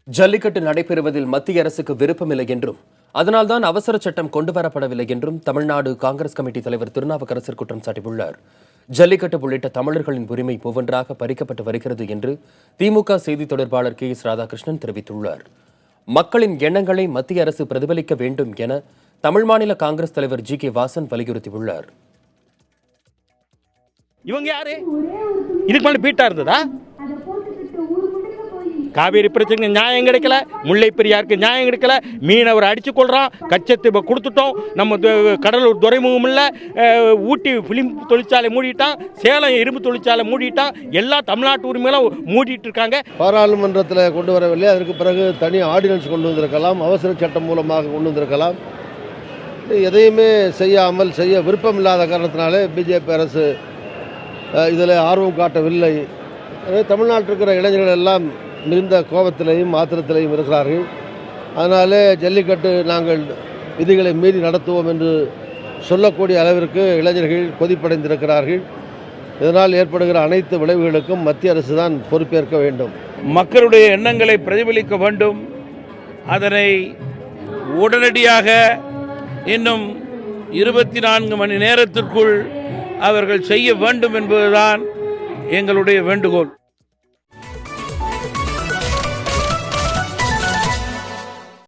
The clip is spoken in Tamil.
ஜல்லிக்கட்டு நடைபெறுவதில் மத்திய அரசுக்கு விருப்பமில்லை என்றும் அதனால்தான் அவசர சட்டம் கொண்டுவரப்படவில்லை என்றும் தமிழ்நாடு காங்கிரஸ் கமிட்டி தலைவர் திருநாவுக்கரசர் குற்றம் சாட்டியுள்ளார். ஜல்லிக்கட்டு உள்ளிட்ட தமிழர்களின் உரிமை ஒவ்வொன்றாக பறிக்கப்பட்டு வருகிறது என்று திமுக செய்தி தொடர்பாளர் கே எஸ் ராதாகிருஷ்ணன் தெரிவித்துள்ளார். மக்களின் எண்ணங்களை மத்திய அரசு பிரதிபலிக்க வேண்டும் என தமிழ் மாநில காங்கிரஸ் தலைவர் ஜி கே வாசன் வலியுறுத்தியுள்ளார். இவங்க யாரு? இதுக்கு மேலே பீட்டா இருந்ததா? காவேரி பிரச்சனைக்கு நியாயம் கிடைக்கல, முல்லை பெரியாருக்கு நியாயம் கிடைக்கல, மீனவர் அடிச்சு கொள்றான், கச்சத்தீவை கொடுத்துட்டோம், நம்ம கடலூர் துறைமுகம் இல்லை, ஊட்டி பிலிம் தொழிற்சாலை மூடிட்டான், சேலம் இரும்பு தொழிற்சாலை மூடிட்டான், எல்லா தமிழ்நாட்டு உரிமையிலும் மூடிட்டு இருக்காங்க. பாராளுமன்றத்தில் கொண்டு வரவில்லை, அதற்கு பிறகு தனி ஆர்டினன்ஸ் கொண்டு வந்திருக்கலாம், அவசர சட்டம் மூலமாக கொண்டு வந்திருக்கலாம். எதையுமே செய்ய விருப்பமில்லாத காரணத்தினாலே பிஜேபி அரசு இதில் ஆர்வம் காட்டவில்லை. தமிழ்நாட்டில் இருக்கிற இளைஞர்கள் எல்லாம் மிகுந்த கோபத்திலையும் ஆத்திரத்திலையும் இருக்கிறார்கள். அதனாலே ஜல்லிக்கட்டு நாங்கள் விதிகளை மீறி நடத்துவோம் என்று சொல்லக்கூடிய அளவிற்கு இளைஞர்கள் கொதிப்படைந்திருக்கிறார்கள். இதனால் ஏற்படுகிற அனைத்து விளைவுகளுக்கும் மத்திய அரசு தான் பொறுப்பேற்க வேண்டும். மக்களுடைய எண்ணங்களை பிரதிபலிக்க வேண்டும். அதனை உடனடியாக இன்னும் 24 மணி நேரத்திற்குள் அவர்கள் செய்ய வேண்டும் என்பதுதான் எங்களுடைய வேண்டுகோள்.